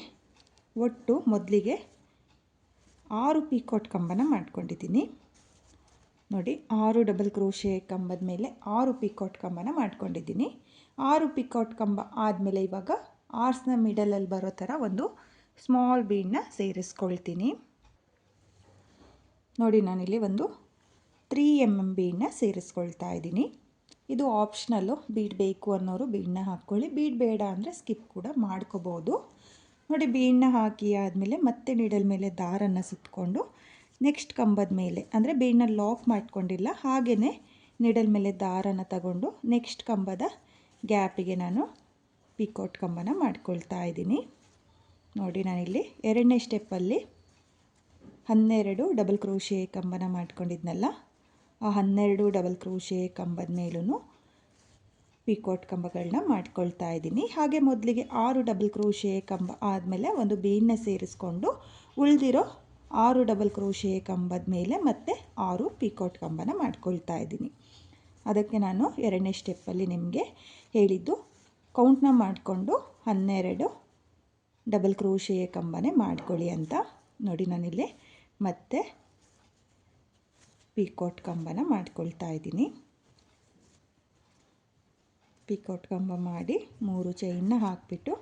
ಒಟ್ಟು ಮೊದಲಿಗೆ 6 ಪೀಕೋಟ್ ಕಂಬನ ಮಾಡ್ಕೊಂಡಿದ್ದೀನಿ. ನೋಡಿ 6 ಡಬಲ್ ಕ್ರೋಶೆ ಕಂಬದ ಮೇಲೆ 6 ಪೀಕೋಟ್ ಕಂಬನ ಮಾಡ್ಕೊಂಡಿದ್ದೀನಿ. 6 ಪೀಕೋಟ್ ಕಂಬ ಆದಮೇಲೆ ಇವಾಗ ಆರ್ಸ್ನ ಮಿಡಲಲ್ಲಿ ಬರೋ ಥರ ಒಂದು ಸ್ಮಾಲ್ ಬೀಡನ್ನ ಸೇರಿಸ್ಕೊಳ್ತೀನಿ. ನೋಡಿ ನಾನಿಲ್ಲಿ ಒಂದು 3 mm ಬೀಡನ್ನ ಸೇರಿಸ್ಕೊಳ್ತಾ ಇದ್ದೀನಿ. ಇದು ಆಪ್ಷನಲ್ಲು, ಬೀಡ್ ಬೇಕು ಅನ್ನೋರು ಬೀಡನ್ನ ಹಾಕ್ಕೊಳ್ಳಿ, ಬೀಡ್ ಬೇಡ ಅಂದರೆ ಸ್ಕಿಪ್ ಕೂಡ ಮಾಡ್ಕೋಬೋದು. ನೋಡಿ ಬೀಡನ್ನ ಹಾಕಿ ಆದಮೇಲೆ ಮತ್ತೆ ನಿಡಲ್ ಮೇಲೆ ದಾರನ ಸುತ್ತಕೊಂಡು ನೆಕ್ಸ್ಟ್ ಕಂಬದ ಮೇಲೆ ಅಂದರೆ ಬೀಡನ್ನ ಲಾಕ್ ಮಾಡ್ಕೊಂಡಿಲ್ಲ ಹಾಗೆಯೇ ನಿಡಲ್ ಮೇಲೆ ದಾರನ ತಗೊಂಡು ನೆಕ್ಸ್ಟ್ ಕಂಬದ ಗ್ಯಾಪಿಗೆ ನಾನು ಪಿಕೋಟ್ ಕಂಬನ ಮಾಡ್ಕೊಳ್ತಾ ಇದ್ದೀನಿ. ನೋಡಿ ನಾನಿಲ್ಲಿ ಎರಡನೇ ಸ್ಟೆಪ್ಪಲ್ಲಿ 12 ಡಬಲ್ ಕ್ರೋಶೆ ಕಂಬನ ಮಾಡ್ಕೊಂಡಿದ್ನಲ್ಲ, ಆ 12 ಡಬಲ್ ಕ್ರೋಶೆ ಕಂಬದ ಮೇಲೂ ಪಿಕೋಟ್ ಕಂಬಗಳನ್ನ ಮಾಡ್ಕೊಳ್ತಾ ಇದ್ದೀನಿ. ಹಾಗೆ ಮೊದಲಿಗೆ 6 ಡಬಲ್ ಕ್ರೋಶೆ ಕಂಬ ಆದಮೇಲೆ ಒಂದು ಬೀಡನ್ನ ಸೇರಿಸ್ಕೊಂಡು ಉಳಿದಿರೋ 6 ಡಬಲ್ ಕ್ರೋಶೆ ಕಂಬದ ಮೇಲೆ ಮತ್ತೆ 6 ಪಿಕೋಟ್ ಕಂಬನ ಮಾಡ್ಕೊಳ್ತಾ ಇದ್ದೀನಿ. ಅದಕ್ಕೆ ನಾನು ಎರಡನೇ ಸ್ಟೆಪ್ಪಲ್ಲಿ ನಿಮಗೆ ಹೇಳಿದ್ದು ಕೌಂಟ್ನ ಮಾಡಿಕೊಂಡು 12 ಡಬಲ್ ಕ್ರೋಶೆ ಕಂಬನೇ ಮಾಡ್ಕೊಳ್ಳಿ ಅಂತ. ನೋಡಿ ನಾನಿಲ್ಲಿ ಮತ್ತೆ ಪಿಕೋಟ್ ಕಂಬನ ಮಾಡ್ಕೊಳ್ತಾ ಇದ್ದೀನಿ. ಪಿಕೋಟ್ ಕಂಬ ಮಾಡಿ 3 ಚೈನ್ನ ಹಾಕಿಬಿಟ್ಟು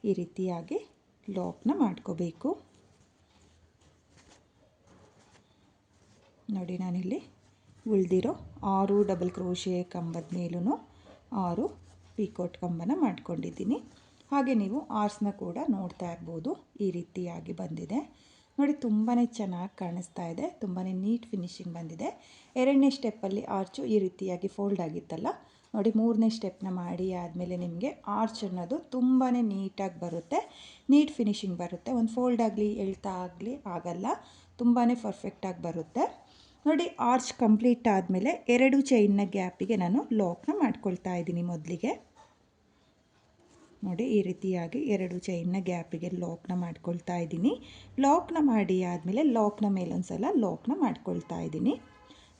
ಈ ರೀತಿಯಾಗಿ ಲಾಕ್ನ ಮಾಡ್ಕೋಬೇಕು. ನೋಡಿ ನಾನಿಲ್ಲಿ ಉಳಿದಿರೋ 6 ಡಬಲ್ ಕ್ರೋಶೆ ಕಂಬದ ಮೇಲೂ 6 ಪಿಕೋಟ್ ಕಂಬನ ಮಾಡ್ಕೊಂಡಿದ್ದೀನಿ. ಹಾಗೆ ನೀವು ಆರ್ಸ್ನ ಕೂಡ ನೋಡ್ತಾ ಇರ್ಬೋದು, ಈ ರೀತಿಯಾಗಿ ಬಂದಿದೆ. ನೋಡಿ ತುಂಬಾ ಚೆನ್ನಾಗಿ ಕಾಣಿಸ್ತಾ ಇದೆ, ತುಂಬಾ ನೀಟ್ ಫಿನಿಶಿಂಗ್ ಬಂದಿದೆ. ಎರಡನೇ ಸ್ಟೆಪ್ಪಲ್ಲಿ ಆರ್ಚು ಈ ರೀತಿಯಾಗಿ ಫೋಲ್ಡ್ ಆಗಿತ್ತಲ್ಲ, ನೋಡಿ ಮೂರನೇ ಸ್ಟೆಪ್ನ ಮಾಡಿ ಆದಮೇಲೆ ನಿಮಗೆ ಆರ್ಚ್ ಅನ್ನೋದು ತುಂಬಾ ನೀಟಾಗಿ ಬರುತ್ತೆ, ನೀಟ್ ಫಿನಿಶಿಂಗ್ ಬರುತ್ತೆ. ಒಂದು ಫೋಲ್ಡ್ ಆಗಲಿ ಎಳ್ತಾ ಆಗಲಿ ಆಗಲ್ಲ, ತುಂಬಾ ಪರ್ಫೆಕ್ಟಾಗಿ ಬರುತ್ತೆ. ನೋಡಿ ಆರ್ಚ್ ಕಂಪ್ಲೀಟ್ ಆದಮೇಲೆ 2 ಚೈನ್ನ ಗ್ಯಾಪಿಗೆ ನಾನು ಲಾಕ್ನ ಮಾಡ್ಕೊಳ್ತಾ ಇದ್ದೀನಿ. ಮೊದಲಿಗೆ ನೋಡಿ ಈ ರೀತಿಯಾಗಿ 2 ಚೈನ್ನ ಗ್ಯಾಪಿಗೆ ಲಾಕ್ನ ಮಾಡ್ಕೊಳ್ತಾ ಇದ್ದೀನಿ. ಲಾಕ್ನ ಮಾಡಿ ಆದಮೇಲೆ ಲಾಕ್ನ ಮೇಲೊಂದು ಸಲ ಲಾಕ್ನ ಮಾಡ್ಕೊಳ್ತಾ ಇದ್ದೀನಿ.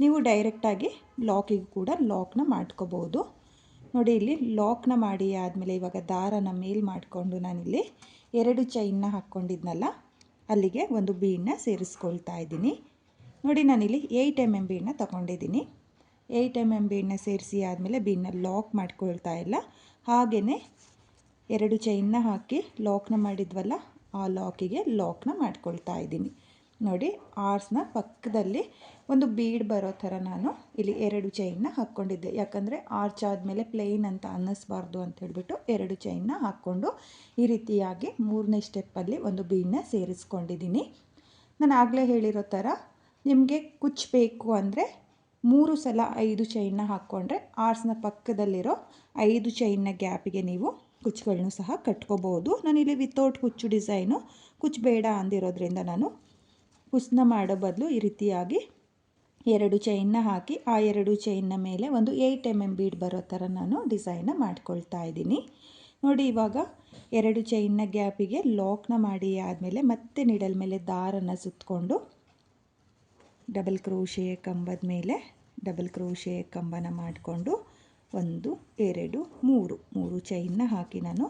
ನೀವು ಡೈರೆಕ್ಟಾಗಿ ಲಾಕಿಗೆ ಕೂಡ ಲಾಕ್ನ ಮಾಡ್ಕೋಬೋದು. ನೋಡಿ ಇಲ್ಲಿ ಲಾಕ್ನ ಮಾಡಿ ಆದಮೇಲೆ ಇವಾಗ ದಾರನ ಮೇಲ್ ಮಾಡಿಕೊಂಡು ನಾನಿಲ್ಲಿ 2 ಚೈನ್ನ ಹಾಕ್ಕೊಂಡಿದ್ನಲ್ಲ, ಅಲ್ಲಿಗೆ ಒಂದು ಬೀಡನ್ನ ಸೇರಿಸ್ಕೊಳ್ತಾ ಇದ್ದೀನಿ. ನೋಡಿ ನಾನಿಲ್ಲಿ 8 mm ಬೀಡನ್ನ ತೊಗೊಂಡಿದ್ದೀನಿ. 8 mm ಬೀಡನ್ನ ಸೇರಿಸಿ ಆದಮೇಲೆ ಬೀಡನ್ನ ಲಾಕ್ ಮಾಡ್ಕೊಳ್ತಾ ಇಲ್ಲ, ಹಾಗೆಯೇ 2 ಚೈನ್ನ ಹಾಕಿ ಲಾಕ್ನ ಮಾಡಿದ್ವಲ್ಲ, ಆ ಲಾಕಿಗೆ ಲಾಕ್ನ ಮಾಡ್ಕೊಳ್ತಾ ಇದ್ದೀನಿ. ನೋಡಿ ಆರ್ಸ್ನ ಪಕ್ಕದಲ್ಲಿ ಒಂದು ಬೀಡ್ ಬರೋ ಥರ ನಾನು ಇಲ್ಲಿ 2 ಚೈನ್ನ ಹಾಕ್ಕೊಂಡಿದ್ದೆ, ಯಾಕಂದರೆ ಆರ್ಚ್ ಆದಮೇಲೆ ಪ್ಲೇನ್ ಅಂತ ಅನ್ನಿಸ್ಬಾರ್ದು ಅಂತ ಹೇಳಿಬಿಟ್ಟು 2 ಚೈನ್ನ ಹಾಕ್ಕೊಂಡು ಈ ರೀತಿಯಾಗಿ ಮೂರನೇ ಸ್ಟೆಪ್ಪಲ್ಲಿ ಒಂದು ಬೀಡನ್ನ ಸೇರಿಸ್ಕೊಂಡಿದ್ದೀನಿ. ನಾನು ಆಗಲೇ ಹೇಳಿರೋ ಥರ ನಿಮಗೆ ಕುಚ್ಚಬೇಕು ಅಂದರೆ 3 ಸಲ 5 ಚೈನ್ನ ಹಾಕ್ಕೊಂಡ್ರೆ ಆರ್ಸ್ನ ಪಕ್ಕದಲ್ಲಿರೋ 5 ಚೈನ್ನ ಗ್ಯಾಪಿಗೆ ನೀವು ಕುಚ್ಚುಗಳನ್ನು ಸಹ ಕಟ್ಕೋಬೋದು. ನಾನಿಲ್ಲಿ ವಿತೌಟ್ ಕುಚ್ಚು ಡಿಸೈನು ಕುಚ್ಚು ಬೇಡ ಅಂದಿರೋದ್ರಿಂದ ನಾನು ಕುಚ್ಚನ್ನ ಮಾಡೋ ಬದಲು ಈ ರೀತಿಯಾಗಿ 2 ಚೈನ್ನ ಹಾಕಿ ಆ 2 ಚೈನ್ನ ಮೇಲೆ ಒಂದು 8 mm ಬೀಡ್ ಬರೋ ಥರ ನಾನು ಡಿಸೈನ್ನ ಮಾಡ್ಕೊಳ್ತಾ ಇದ್ದೀನಿ. ನೋಡಿ ಇವಾಗ 2 ಚೈನ್ನ ಗ್ಯಾಪಿಗೆ ಲಾಕ್ನ ಮಾಡಿ ಆದಮೇಲೆ ಮತ್ತೆ ನಿಡಲ್ ಮೇಲೆ ದಾರನ ಸುತ್ತಕೊಂಡು ಡಬಲ್ ಕ್ರೋಶೆ ಕಂಬದ ಮೇಲೆ ಡಬಲ್ ಕ್ರೋಶೆ ಕಂಬನ ಮಾಡಿಕೊಂಡು 1 2 3 ಚೈನ್ನ ಹಾಕಿ ನಾನು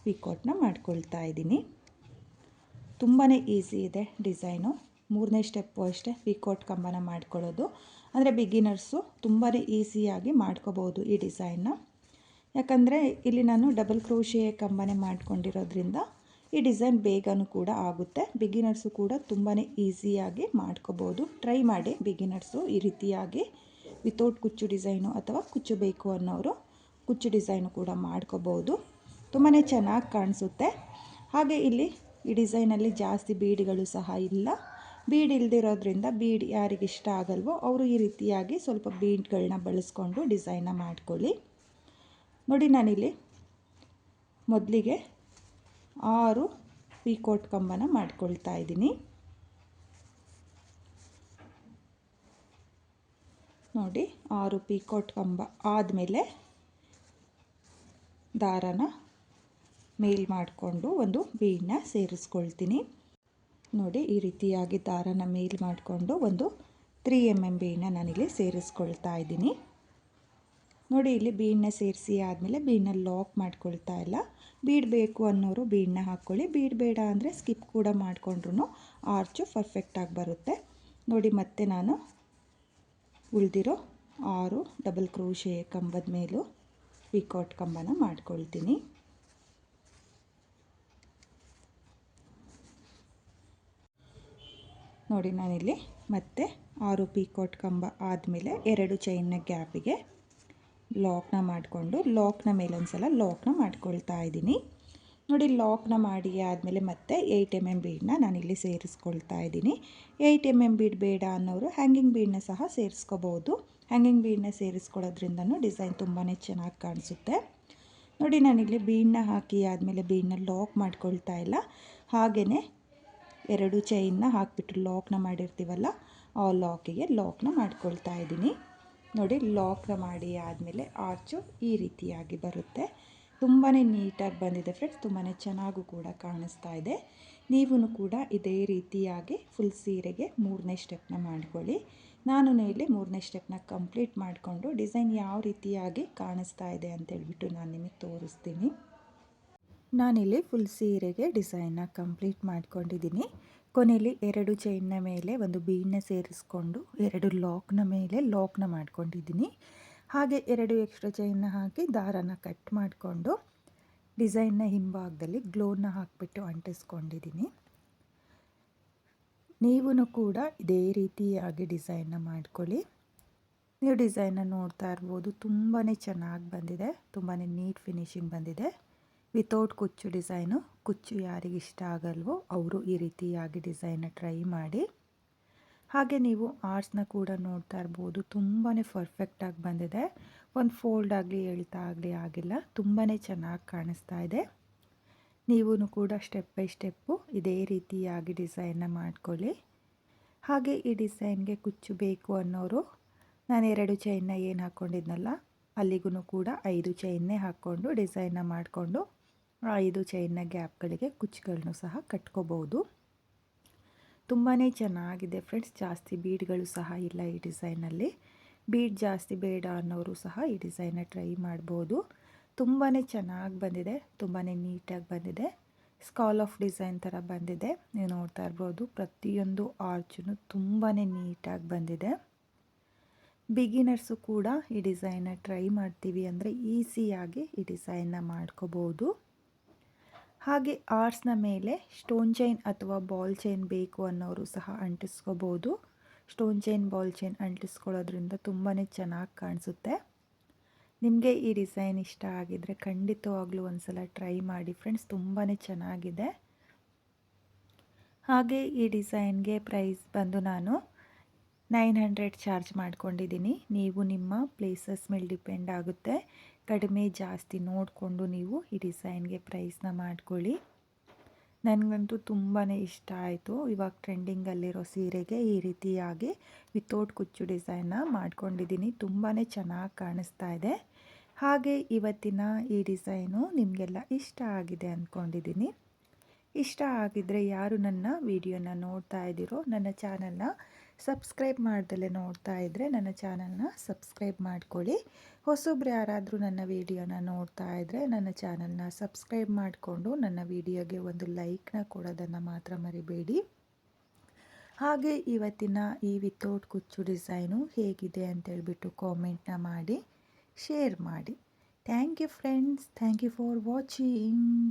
ಪಿಕೋಟ್ನ ಮಾಡ್ಕೊಳ್ತಾ ಇದ್ದೀನಿ. ತುಂಬಾ ಈಸಿ ಇದೆ ಡಿಸೈನು. ಮೂರನೇ ಸ್ಟೆಪ್ಪು ಅಷ್ಟೇ, ಪಿಕೋಟ್ ಕಂಬನ ಮಾಡ್ಕೊಳ್ಳೋದು. ಅಂದರೆ ಬಿಗಿನರ್ಸು ತುಂಬಾ ಈಸಿಯಾಗಿ ಮಾಡ್ಕೋಬೋದು ಈ ಡಿಸೈನ್ನ, ಯಾಕಂದರೆ ಇಲ್ಲಿ ನಾನು ಡಬಲ್ ಕ್ರೋಶೆ ಕಂಬನೇ ಮಾಡ್ಕೊಂಡಿರೋದ್ರಿಂದ ಈ ಡಿಸೈನ್ ಬೇಗನೂ ಕೂಡ ಆಗುತ್ತೆ. ಬಿಗಿನರ್ಸು ಕೂಡ ತುಂಬಾ ಈಸಿಯಾಗಿ ಮಾಡ್ಕೋಬೋದು. ಟ್ರೈ ಮಾಡಿ ಬಿಗಿನರ್ಸು ಈ ರೀತಿಯಾಗಿ ವಿತೌಟ್ ಕುಚ್ಚು ಡಿಸೈನು ಅಥವಾ ಕುಚ್ಚು ಬೇಕು ಅನ್ನೋರು ಕುಚ್ಚು ಡಿಸೈನು ಕೂಡ ಮಾಡ್ಕೋಬೋದು, ತುಂಬಾ ಚೆನ್ನಾಗಿ ಕಾಣಿಸುತ್ತೆ. ಹಾಗೆ ಇಲ್ಲಿ ಈ ಡಿಸೈನಲ್ಲಿ ಜಾಸ್ತಿ ಬೀಡ್ಗಳು ಸಹ ಇಲ್ಲ. ಬೀಡ್ ಇಲ್ದಿರೋದ್ರಿಂದ ಬೀಡ್ ಯಾರಿಗೆ ಇಷ್ಟ ಆಗಲ್ವೋ ಅವರು ಈ ರೀತಿಯಾಗಿ ಸ್ವಲ್ಪ ಬೀಡ್ಗಳನ್ನ ಬಳಸ್ಕೊಂಡು ಡಿಸೈನ್ನ ಮಾಡ್ಕೊಳ್ಳಿ. ನೋಡಿ ನಾನಿಲ್ಲಿ ಮೊದಲಿಗೆ 6 ಪಿಕೋಟ್ ಕಂಬನ ಮಾಡ್ಕೊಳ್ತಾ ಇದ್ದೀನಿ. ನೋಡಿ 6 ಪಿಕೋಟ್ ಕಂಬ ಆದಮೇಲೆ ದಾರನ ಮೇಲ್ ಮಾಡಿಕೊಂಡು ಒಂದು ಬೀಡನ್ನ ಸೇರಿಸ್ಕೊಳ್ತೀನಿ. ನೋಡಿ ಈ ರೀತಿಯಾಗಿ ದಾರನ ಮೇಲ್ ಮಾಡಿಕೊಂಡು ಒಂದು 3 mm ಬೀಡನ್ನ ನಾನಿಲ್ಲಿ ಸೇರಿಸ್ಕೊಳ್ತಾ ಇದ್ದೀನಿ. ನೋಡಿ ಇಲ್ಲಿ ಬೀಡನ್ನ ಸೇರಿಸಿ ಆದಮೇಲೆ ಬೀಡನ್ನ ಲಾಕ್ ಮಾಡ್ಕೊಳ್ತಾ ಇಲ್ಲ. ಬೀಡ್ ಬೇಕು ಅನ್ನೋರು ಬೀಡನ್ನ ಹಾಕ್ಕೊಳ್ಳಿ, ಬೀಡ್ ಬೇಡ ಅಂದರೆ ಸ್ಕಿಪ್ ಕೂಡ ಮಾಡಿಕೊಂಡ್ರೂ ಆರ್ಚು ಪರ್ಫೆಕ್ಟಾಗಿ ಬರುತ್ತೆ. ನೋಡಿ ಮತ್ತೆ ನಾನು ಉಳಿದಿರೋ 6 ಡಬಲ್ ಕ್ರೋಶೆ ಕಂಬದ ಮೇಲೂ ಪಿಕೋಟ್ ಕಂಬನ ಮಾಡ್ಕೊಳ್ತೀನಿ. ನೋಡಿ ನಾನಿಲ್ಲಿ ಮತ್ತೆ 6 ಪಿಕೋಟ್ ಕಂಬ ಆದಮೇಲೆ 2 ಚೈನ್ನ ಗ್ಯಾಪಿಗೆ ಲಾಕ್ನ ಮಾಡಿಕೊಂಡು ಲಾಕ್ನ ಮೇಲೊಂದು ಸಲ ಲಾಕ್ನ ಮಾಡ್ಕೊಳ್ತಾ ಇದ್ದೀನಿ. ನೋಡಿ ಲಾಕ್ನ ಮಾಡಿ ಆದಮೇಲೆ ಮತ್ತೆ 8 ಬೀಡನ್ನ ನಾನಿಲ್ಲಿ ಸೇರಿಸ್ಕೊಳ್ತಾ ಇದ್ದೀನಿ. 8 ಬೀಡ್ ಬೇಡ ಅನ್ನೋರು ಹ್ಯಾಂಗಿಂಗ್ ಬೀಡನ್ನ ಸಹ ಸೇರಿಸ್ಕೋಬೋದು. ಹ್ಯಾಂಗಿಂಗ್ ಬೀಡನ್ನ ಸೇರಿಸ್ಕೊಳ್ಳೋದ್ರಿಂದನೂ ಡಿಸೈನ್ ತುಂಬಾ ಚೆನ್ನಾಗಿ ಕಾಣಿಸುತ್ತೆ. ನೋಡಿ ನಾನಿಲ್ಲಿ ಬೀಡನ್ನ ಹಾಕಿ ಆದಮೇಲೆ ಬೀಡನ್ನ ಲಾಕ್ ಮಾಡ್ಕೊಳ್ತಾ ಇಲ್ಲ, ಹಾಗೆಯೇ 2 ಚೈನ್ನ ಹಾಕಿಬಿಟ್ಟು ಲಾಕ್ನ ಮಾಡಿರ್ತೀವಲ್ಲ ಆ ಲಾಕಿಗೆ ಲಾಕ್ನ ಮಾಡ್ಕೊಳ್ತಾ ಇದ್ದೀನಿ. ನೋಡಿ ಲಾಕ್ನ ಮಾಡಿ ಆದಮೇಲೆ ಆರ್ಚು ಈ ರೀತಿಯಾಗಿ ಬರುತ್ತೆ. ತುಂಬಾ ನೀಟಾಗಿ ಬಂದಿದೆ ಫ್ರೆಂಡ್ಸ್, ತುಂಬಾ ಚೆನ್ನಾಗೂ ಕೂಡ ಕಾಣಿಸ್ತಾ ಇದೆ. ನೀವೂ ಕೂಡ ಇದೇ ರೀತಿಯಾಗಿ ಫುಲ್ ಸೀರೆಗೆ 3ನೇ ಸ್ಟೆಪ್ನ ಮಾಡ್ಕೊಳ್ಳಿ. ನಾನು ಇಲ್ಲಿ 3ನೇ ಸ್ಟೆಪ್ನ ಕಂಪ್ಲೀಟ್ ಮಾಡಿಕೊಂಡು ಡಿಸೈನ್ ಯಾವ ರೀತಿಯಾಗಿ ಕಾಣಿಸ್ತಾ ಇದೆ ಅಂತೇಳ್ಬಿಟ್ಟು ನಾನು ನಿಮಗೆ ತೋರಿಸ್ತೀನಿ. ನಾನಿಲ್ಲಿ ಫುಲ್ ಸೀರೆಗೆ ಡಿಸೈನ್ನ ಕಂಪ್ಲೀಟ್ ಮಾಡ್ಕೊಂಡಿದ್ದೀನಿ. ಕೊನೆಯಲ್ಲಿ 2 ಚೈನ್ನ ಮೇಲೆ ಒಂದು ಬೀಡನ್ನ ಸೇರಿಸ್ಕೊಂಡು 2 ಲಾಕ್ನ ಮೇಲೆ ಲಾಕ್ನ ಮಾಡ್ಕೊಂಡಿದ್ದೀನಿ. ಹಾಗೆ 2 ಎಕ್ಸ್ಟ್ರಾ ಚೈನ್ನ ಹಾಕಿ ದಾರನ ಕಟ್ ಮಾಡಿಕೊಂಡು ಡಿಸೈನ್ನ ಹಿಂಭಾಗದಲ್ಲಿ ಗ್ಲೋನ ಹಾಕಿಬಿಟ್ಟು ಅಂಟಿಸ್ಕೊಂಡಿದ್ದೀನಿ. ನೀವೂ ಕೂಡ ಇದೇ ರೀತಿಯಾಗಿ ಡಿಸೈನ್ನ ಮಾಡ್ಕೊಳ್ಳಿ. ನೀವು ಡಿಸೈನ್ನ ನೋಡ್ತಾ ಇರ್ಬೋದು, ತುಂಬಾ ಚೆನ್ನಾಗಿ ಬಂದಿದೆ, ತುಂಬಾ ನೀಟ್ ಫಿನಿಶಿಂಗ್ ಬಂದಿದೆ. ವಿತೌಟ್ ಕುಚ್ಚು ಡಿಸೈನು. ಕುಚ್ಚು ಯಾರಿಗಿಷ್ಟ ಆಗಲ್ವೋ ಅವರು ಈ ರೀತಿಯಾಗಿ ಡಿಸೈನ್ನ ಟ್ರೈ ಮಾಡಿ. ಹಾಗೆ ನೀವು ಆರ್ಟ್ಸ್ನ ಕೂಡ ನೋಡ್ತಾ ಇರ್ಬೋದು, ತುಂಬಾ ಪರ್ಫೆಕ್ಟಾಗಿ ಬಂದಿದೆ. ಒಂದು ಫೋಲ್ಡ್ ಆಗಲಿ ಎಳ್ತಾ ಆಗಲಿ ಆಗಿಲ್ಲ, ತುಂಬಾ ಚೆನ್ನಾಗಿ ಕಾಣಿಸ್ತಾ ಇದೆ. ನೀವೂ ಕೂಡ ಸ್ಟೆಪ್ ಬೈ ಸ್ಟೆಪ್ಪು ಇದೇ ರೀತಿಯಾಗಿ ಡಿಸೈನ್ನ ಮಾಡ್ಕೊಳ್ಳಿ. ಹಾಗೆ ಈ ಡಿಸೈನ್ಗೆ ಕುಚ್ಚು ಬೇಕು ಅನ್ನೋರು ನಾನು 2 ಚೈನ್ನ ಏನು ಹಾಕ್ಕೊಂಡಿದ್ನಲ್ಲ ಅಲ್ಲಿಗೂ ಕೂಡ 5 ಚೈನ್ನೇ ಹಾಕ್ಕೊಂಡು ಡಿಸೈನ್ನ ಮಾಡಿಕೊಂಡು 5 ಚೈನ್ನ ಗ್ಯಾಪ್ಗಳಿಗೆ ಕುಚ್ಚುಗಳನ್ನು ಸಹ ಕಟ್ಕೋಬೋದು. ತುಂಬಾ ಚೆನ್ನಾಗಿದೆ ಫ್ರೆಂಡ್ಸ್. ಜಾಸ್ತಿ ಬೀಡ್ಗಳು ಸಹ ಇಲ್ಲ ಈ ಡಿಸೈನಲ್ಲಿ. ಬೀಡ್ ಜಾಸ್ತಿ ಬೇಡ ಅನ್ನೋರು ಸಹ ಈ ಡಿಸೈನ್ನ ಟ್ರೈ ಮಾಡ್ಬೋದು. ತುಂಬಾ ಚೆನ್ನಾಗಿ ಬಂದಿದೆ, ತುಂಬಾ ನೀಟಾಗಿ ಬಂದಿದೆ. ಸ್ಕಾಲ್ ಆಫ್ ಡಿಸೈನ್ ಥರ ಬಂದಿದೆ. ನೀವು ನೋಡ್ತಾ ಇರ್ಬೋದು, ಪ್ರತಿಯೊಂದು ಆರ್ಚೂ ತುಂಬಾ ನೀಟಾಗಿ ಬಂದಿದೆ. ಬಿಗಿನರ್ಸು ಕೂಡ ಈ ಡಿಸೈನ್ನ ಟ್ರೈ ಮಾಡ್ತೀವಿ ಅಂದರೆ ಈಸಿಯಾಗಿ ಈ ಡಿಸೈನ್ನ ಮಾಡ್ಕೋಬೋದು. ಹಾಗೆ ಆರ್ಟ್ಸ್ನ ಮೇಲೆ ಸ್ಟೋನ್ ಚೈನ್ ಅಥವಾ ಬಾಲ್ ಚೈನ್ ಬೇಕು ಅನ್ನೋರು ಸಹ ಅಂಟಿಸ್ಕೋಬೋದು. ಸ್ಟೋನ್ ಚೈನ್ ಬಾಲ್ ಚೈನ್ ಅಂಟಿಸ್ಕೊಳ್ಳೋದ್ರಿಂದ ತುಂಬಾ ಚೆನ್ನಾಗಿ ಕಾಣಿಸುತ್ತೆ. ನಿಮಗೆ ಈ ಡಿಸೈನ್ ಇಷ್ಟ ಆಗಿದರೆ ಖಂಡಿತವಾಗ್ಲೂ ಒಂದು ಸಲ ಟ್ರೈ ಮಾಡಿ ಫ್ರೆಂಡ್ಸ್, ತುಂಬಾ ಚೆನ್ನಾಗಿದೆ. ಹಾಗೆ ಈ ಡಿಸೈನ್ಗೆ ಪ್ರೈಸ್ ಬಂದು ನಾನು 900 ಚಾರ್ಜ್ ಮಾಡ್ಕೊಂಡಿದ್ದೀನಿ. ನೀವು ನಿಮ್ಮ ಪ್ಲೇಸಸ್ ಮೇಲೆ ಡಿಪೆಂಡ್ ಆಗುತ್ತೆ, ಕಡಿಮೆ ಜಾಸ್ತಿ ನೋಡಿಕೊಂಡು ನೀವು ಈ ಡಿಸೈನ್ಗೆ ಪ್ರೈಸ್ನ ಮಾಡ್ಕೊಳ್ಳಿ. ನನಗಂತೂ ತುಂಬಾ ಇಷ್ಟ ಆಯಿತು. ಇವಾಗ ಟ್ರೆಂಡಿಂಗಲ್ಲಿರೋ ಸೀರೆಗೆ ಈ ರೀತಿಯಾಗಿ ವಿತೌಟ್ ಕುಚ್ಚು ಡಿಸೈನ್ನ ಮಾಡ್ಕೊಂಡಿದ್ದೀನಿ. ತುಂಬಾ ಚೆನ್ನಾಗಿ ಕಾಣಿಸ್ತಾ ಇದೆ. ಹಾಗೆ ಇವತ್ತಿನ ಈ ಡಿಸೈನು ನಿಮಗೆಲ್ಲ ಇಷ್ಟ ಆಗಿದೆ ಅಂದ್ಕೊಂಡಿದ್ದೀನಿ. ಇಷ್ಟ ಆಗಿದ್ದರೆ ಯಾರು ನನ್ನ ವಿಡಿಯೋನ ನೋಡ್ತಾ ಇದ್ದೀರೋ ನನ್ನ ಚಾನಲ್ನ ಸಬ್ಸ್ಕ್ರೈಬ್ ಮಾಡ್ದಲೇ ನೋಡ್ತಾ ಇದ್ದರೆ ನನ್ನ ಚಾನಲ್ನ ಸಬ್ಸ್ಕ್ರೈಬ್ ಮಾಡ್ಕೊಳ್ಳಿ. ಹೊಸೊಬ್ರು ಯಾರಾದರೂ ನನ್ನ ವಿಡಿಯೋನ ನೋಡ್ತಾ ಇದ್ದರೆ ನನ್ನ ಚಾನಲ್ನ ಸಬ್ಸ್ಕ್ರೈಬ್ ಮಾಡಿಕೊಂಡು ನನ್ನ ವಿಡಿಯೋಗೆ ಒಂದು ಲೈಕ್ನ ಕೊಡೋದನ್ನು ಮಾತ್ರ ಮರಿಬೇಡಿ. ಹಾಗೆ ಇವತ್ತಿನ ಈ ವಿತೌಟ್ ಕುಚ್ಚು ಡಿಸೈನು ಹೇಗಿದೆ ಅಂತೇಳ್ಬಿಟ್ಟು ಕಾಮೆಂಟ್ನ ಮಾಡಿ ಶೇರ್ ಮಾಡಿ. Thank you friends, thank you for watching.